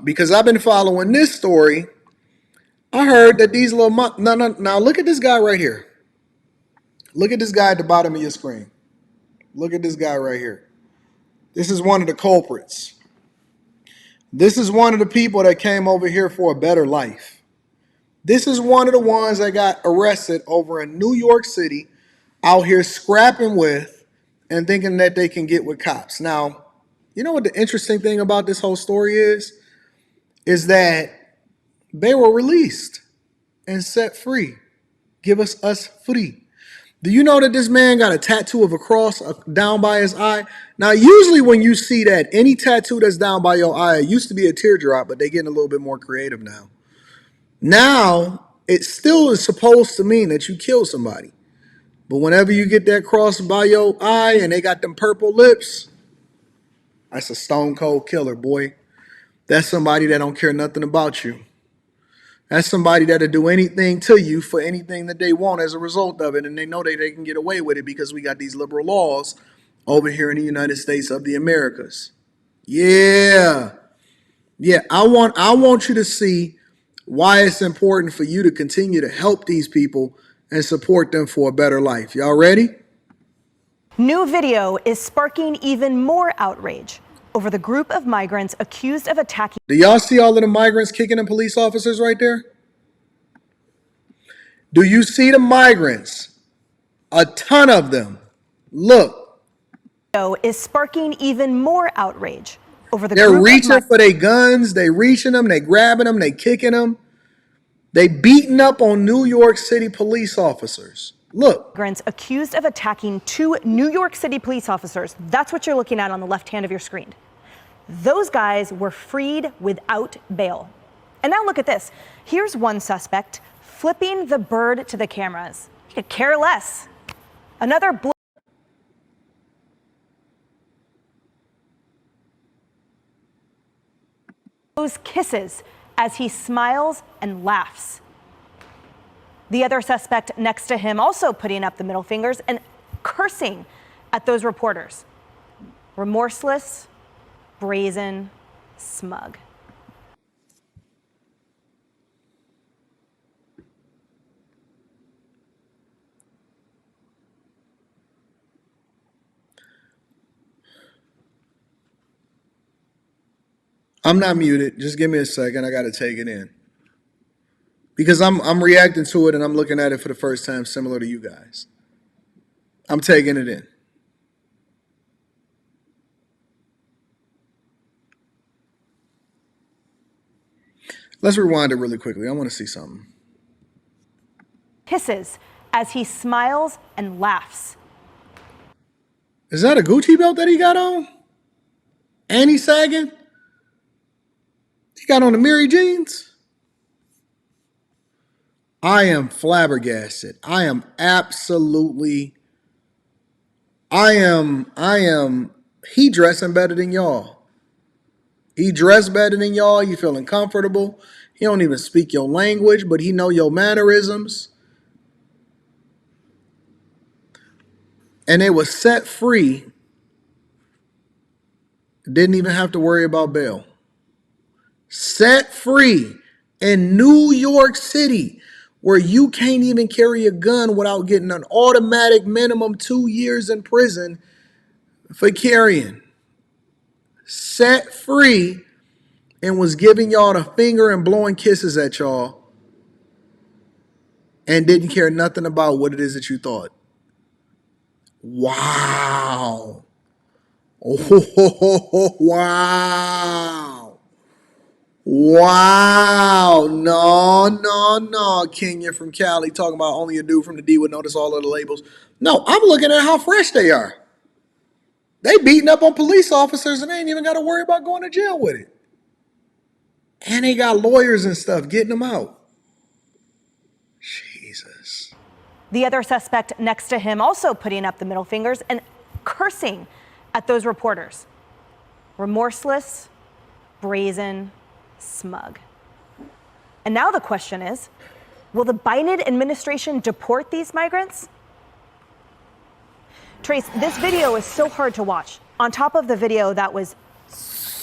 because I've been following this story. I heard that these little now look at this guy right here. Look at this guy at the bottom of your screen. Look at this guy right here. This is one of the culprits. This is one of the people that came over here for a better life. This is one of the ones that got arrested over in New York City, out here scrapping with and thinking that they can get with cops. Now, you know what the interesting thing about this whole story is that they were released and set free. Give us free. Do you know that this man got a tattoo of a cross down by his eye? Now, usually when you see that, any tattoo that's down by your eye, it used to be a teardrop, but they're getting a little bit more creative now. Now, it still is supposed to mean that you killed somebody. But whenever you get that cross by your eye and they got them purple lips, that's a stone cold killer, boy. That's somebody that don't care nothing about you. That's somebody that'll do anything to you for anything that they want as a result of it. And they know that they can get away with it because we got these liberal laws over here in the United States of the Americas. Yeah. Yeah, I want you to see why it's important for you to continue to help these people and support them for a better life. Y'all ready? New video is sparking even more outrage over the group of migrants accused of attacking. Do y'all see all of the migrants kicking the police officers right there? Do you see the migrants? A ton of them. Look. Is sparking even more outrage over the They're group reaching for their guns. They reaching them. They grabbing them. They kicking them. They beating up on New York City police officers. Look. Migrants accused of attacking 2 New York City police officers. That's what you're looking at on the left hand of your screen. Those guys were freed without bail. And now look at this. Here's one suspect flipping the bird to the cameras. He could care less. Another blows kisses as he smiles and laughs. The other suspect next to him also putting up the middle fingers and cursing at those reporters. Remorseless, brazen, smug. I'm not muted. Just give me a second. I got to take it in. Because I'm reacting to it and I'm looking at it for the first time similar to you guys. I'm taking it in. Let's rewind it really quickly. I want to see something. Kisses as he smiles and laughs. Is that a Gucci belt that he got on? And he's sagging? He got on the Mary jeans? I am flabbergasted. I am absolutely, he dressing better than y'all. He dressed better than y'all. You feeling comfortable. He don't even speak your language, but he know your mannerisms. And they were set free. Didn't even have to worry about bail. Set free in New York City, where you can't even carry a gun without getting an automatic minimum 2 years in prison for carrying. Set free and was giving y'all the finger and blowing kisses at y'all and didn't care nothing about what it is that you thought. Wow. Oh, wow. Wow. No. Kenya from Cali talking about only a dude from the D would notice all of the labels. No, I'm looking at how fresh they are. They beating up on police officers and they ain't even got to worry about going to jail with it. And they got lawyers and stuff getting them out. Jesus. The other suspect next to him also putting up the middle fingers and cursing at those reporters. Remorseless, brazen, smug. And now the question is, will the Biden administration deport these migrants? Trace, this video is so hard to watch. On top of the video that was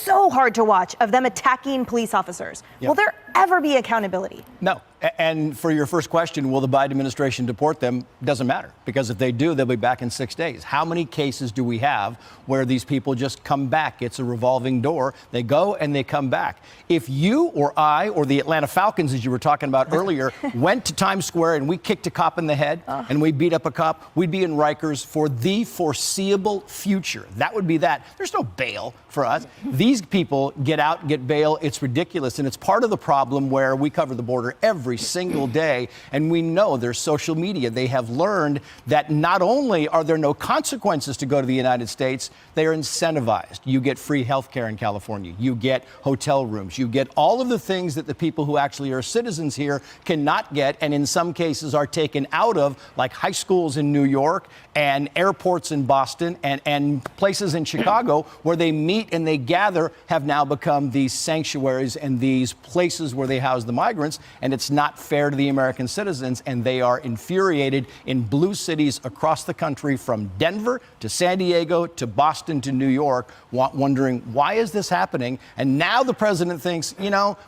so hard to watch of them attacking police officers. Yep. Will there ever be accountability? No. And for your first question, will the Biden administration deport them? Doesn't matter, because if they do, they'll be back in 6 days. How many cases do we have where these people just come back? It's a revolving door. They go and they come back. If you or I or the Atlanta Falcons, as you were talking about earlier, went to Times Square and we kicked a cop in the head and we beat up a cop, we'd be in Rikers for the foreseeable future. That would be that. There's no bail for us. These people get out, get bail. It's ridiculous. And it's part of the problem where we cover the border every single day. And we know there's social media. They have learned that not only are there no consequences to go to the United States, they are incentivized. You get free health care in California. You get hotel rooms. You get all of the things that the people who actually are citizens here cannot get, and in some cases are taken out of, like high schools in New York and airports in Boston and places in Chicago where they meet and they gather have now become these sanctuaries and these places where they house the migrants. And it's not fair to the American citizens. And they are infuriated in blue cities across the country, from Denver to San Diego to Boston to New York, wondering, why is this happening? And now the president thinks,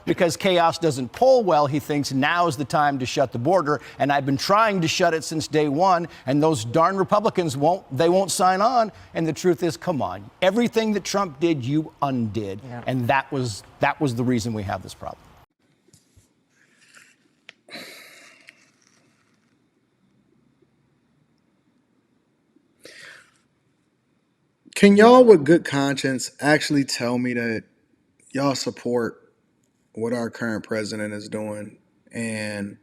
because chaos doesn't poll well, he thinks now is the time to shut the border. And I've been trying to shut it since day one. And those darn Republicans won't sign on. And the truth is, come on, everything that Trump did, you undid. Yeah. And that was the reason we have this problem. Can y'all with good conscience actually tell me that y'all support what our current president is doing and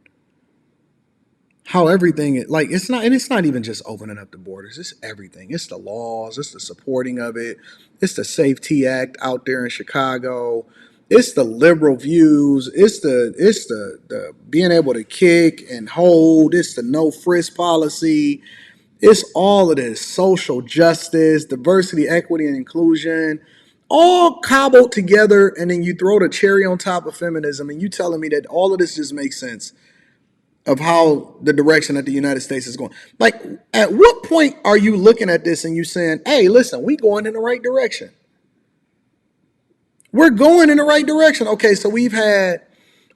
how everything is, like, it's not even just opening up the borders. It's everything. It's the laws. It's the supporting of it. It's the Safety Act out there in Chicago. It's the liberal views. It's the being able to kick and hold. It's the no frisk policy. It's all of this social justice, diversity, equity, and inclusion, all cobbled together. And then you throw the cherry on top of feminism, and you telling me that all of this just makes sense of how the direction that the United States is going. Like, at what point are you looking at this and you saying, hey, listen, we going in the right direction? We're going in the right direction. Okay, so we've had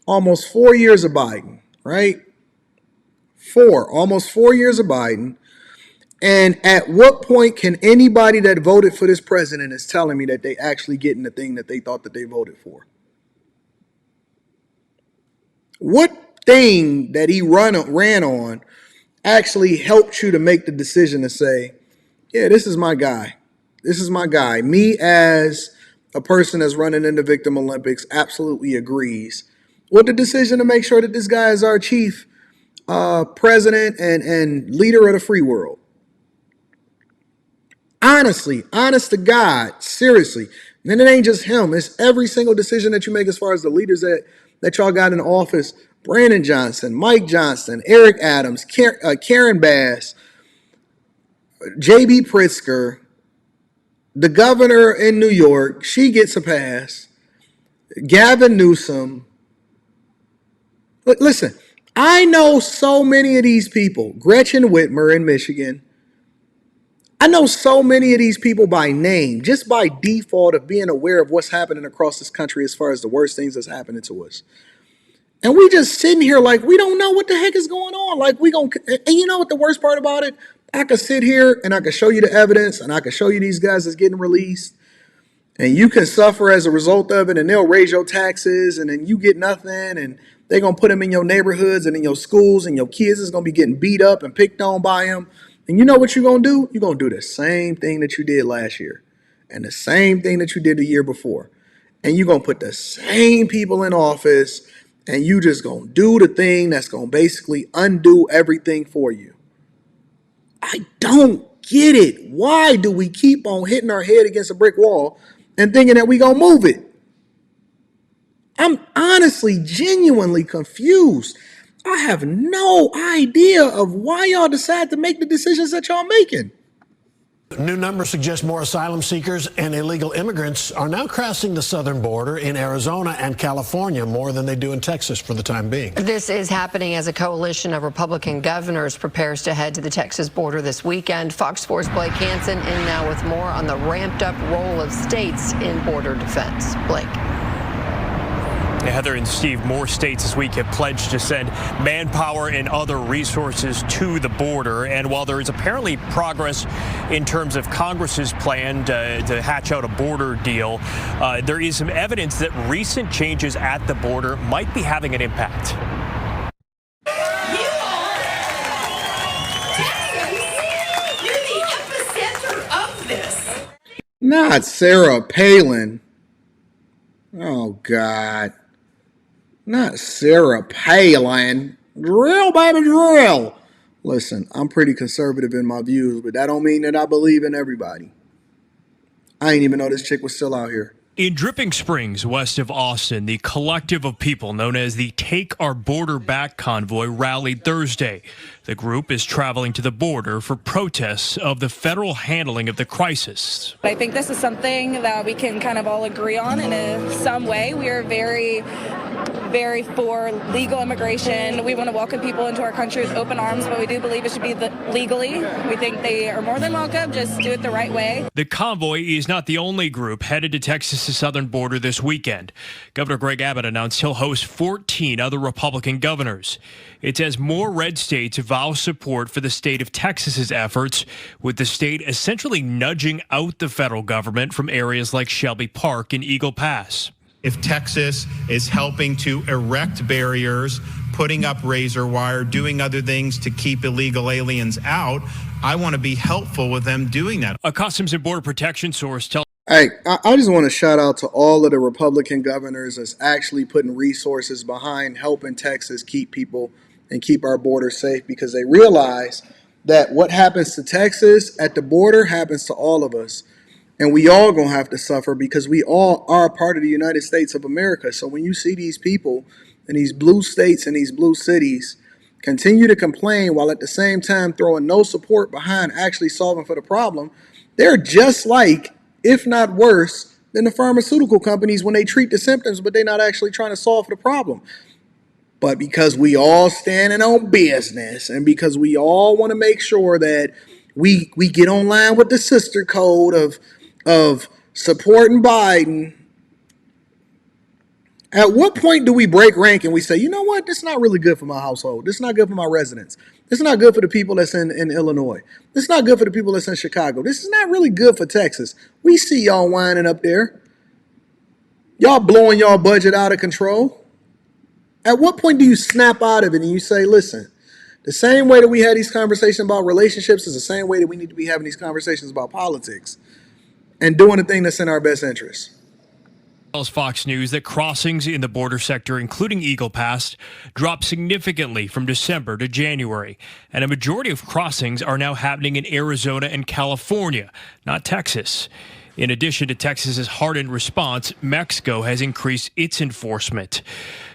almost 4 years of Biden, right? Almost 4 years of Biden. And at what point can anybody that voted for this president is telling me that they actually getting the thing that they thought that they voted for? What thing that he ran on actually helped you to make the decision to say, yeah, this is my guy. This is my guy. Me, as a person that's running in the Victim Olympics, absolutely agrees with the decision to make sure that this guy is our chief president and leader of the free world. Honestly, honest to God, seriously. And it ain't just him. It's every single decision that you make as far as the leaders that y'all got in office. Brandon Johnson, Mike Johnston, Eric Adams, Karen Bass, J.B. Pritzker, the governor in New York, she gets a pass. Gavin Newsom. Listen, I know so many of these people. Gretchen Whitmer in Michigan. I know so many of these people by name, just by default of being aware of what's happening across this country as far as the worst things that's happening to us. And we just sitting here like we don't know what the heck is going on. Like and you know what the worst part about it? I could sit here and I could show you the evidence and I could show you these guys that's getting released. And you can suffer as a result of it, and they'll raise your taxes, and then you get nothing, and they're going to put them in your neighborhoods and in your schools, and your kids is going to be getting beat up and picked on by them. And you know what you're going to do? You're going to do the same thing that you did last year and the same thing that you did the year before. And you're going to put the same people in office, and you just going to do the thing that's going to basically undo everything for you. I don't get it. Why do we keep on hitting our head against a brick wall and thinking that we gonna move it? I'm honestly, genuinely confused. I have no idea of why y'all decide to make the decisions that y'all making. New numbers suggest more asylum seekers and illegal immigrants are now crossing the southern border in Arizona and California more than they do in Texas for the time being. This is happening as a coalition of Republican governors prepares to head to the Texas border this weekend. Fox 4's Blake Hansen in now with more on the ramped up role of states in border defense. Blake. Heather and Steve, more states this week have pledged to send manpower and other resources to the border. And while there is apparently progress in terms of Congress's plan to hatch out a border deal, there is some evidence that recent changes at the border might be having an impact. Not Sarah Palin. Oh, God. Not Sarah Palin. Drill, baby, drill. Listen, I'm pretty conservative in my views, but that don't mean that I believe in everybody. I ain't even know this chick was still out here. In Dripping Springs, west of Austin, the collective of people known as the Take Our Border Back convoy rallied Thursday. The group is traveling to the border for protests of the federal handling of the crisis. I think this is something that we can kind of all agree on in some way. We are very for legal immigration. We want to welcome people into our country with open arms, but we do believe it should be legally. We think they are more than welcome. Just do it the right way. The convoy is not the only group headed to Texas' southern border this weekend. Governor Greg Abbott announced he'll host 14 other Republican governors. It's as more red states vow support for the state of Texas's efforts, with the state essentially nudging out the federal government from areas like Shelby Park and Eagle Pass. If Texas is helping to erect barriers, putting up razor wire, doing other things to keep illegal aliens out, I want to be helpful with them doing that. A Customs and Border Protection source tells. Hey, I just want to shout out to all of the Republican governors that's actually putting resources behind helping Texas keep people and keep our border safe, because they realize that what happens to Texas at the border happens to all of us. And we all gonna have to suffer because we all are a part of the United States of America. So when you see these people in these blue states and these blue cities continue to complain while at the same time throwing no support behind actually solving for the problem, they're just like, if not worse, than the pharmaceutical companies when they treat the symptoms, but they're not actually trying to solve for the problem. But because we all standing on business and because we all want to make sure that we get online with the sister code of supporting Biden, at what point do we break rank and we say, you know what, this is not really good for my household. This is not good for my residents. This is not good for the people that's in Illinois. This is not good for the people that's in Chicago. This is not really good for Texas. We see y'all whining up there. Y'all blowing y'all budget out of control. At what point do you snap out of it and you say, listen, the same way that we had these conversations about relationships is the same way that we need to be having these conversations about politics and doing the thing that's in our best interest. Tells Fox News that crossings in the border sector, including Eagle Pass, dropped significantly from December to January, and a majority of crossings are now happening in Arizona and California, not Texas. In addition to Texas's hardened response, Mexico has increased its enforcement.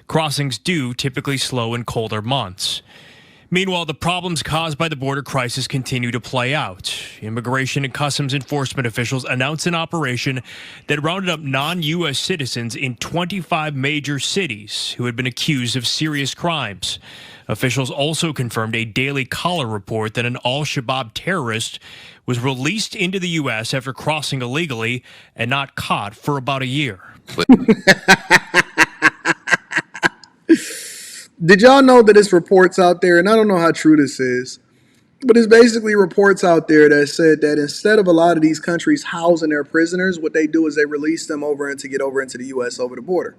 Crossings do typically slow in colder months. Meanwhile, the problems caused by the border crisis continue to play out. Immigration and Customs enforcement officials announced an operation that rounded up non-U.S. citizens in 25 major cities who had been accused of serious crimes. Officials also confirmed a Daily Caller report that an al-Shabaab terrorist was released into the U.S. after crossing illegally and not caught for about a year. Did y'all know that it's reports out there, and I don't know how true this is, but it's basically reports out there that said that instead of a lot of these countries housing their prisoners, what they do is they release them over and to get over into the U.S. over the border.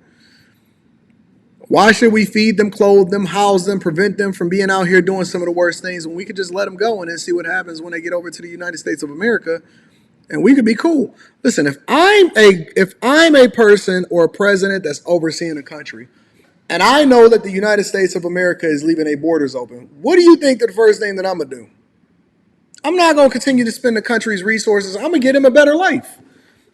Why should we feed them, clothe them, house them, prevent them from being out here doing some of the worst things when we could just let them go and then see what happens when they get over to the United States of America, and we could be cool. Listen, if I'm a person or a president that's overseeing a country, and I know that the United States of America is leaving their borders open, what do you think the first thing that I'm going to do? I'm not going to continue to spend the country's resources. I'm going to get him a better life.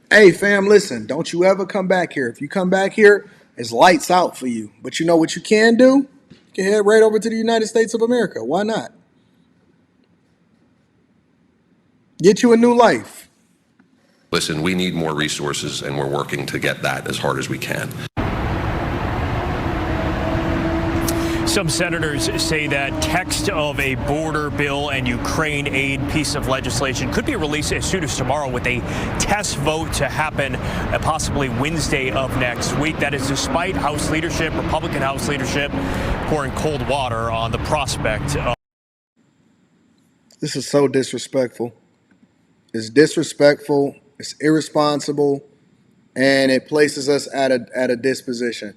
Hey, fam, listen, don't you ever come back here. If you come back here, it's lights out for you. But you know what you can do? You can head right over to the United States of America. Why not? Get you a new life. Listen, we need more resources, and we're working to get that as hard as we can. Some senators say that text of a border bill and Ukraine aid piece of legislation could be released as soon as tomorrow, with a test vote to happen possibly Wednesday of next week. That is despite House leadership, Republican House leadership, pouring cold water on the prospect of. This is so disrespectful. It's disrespectful. It's irresponsible, and it places us at a disposition.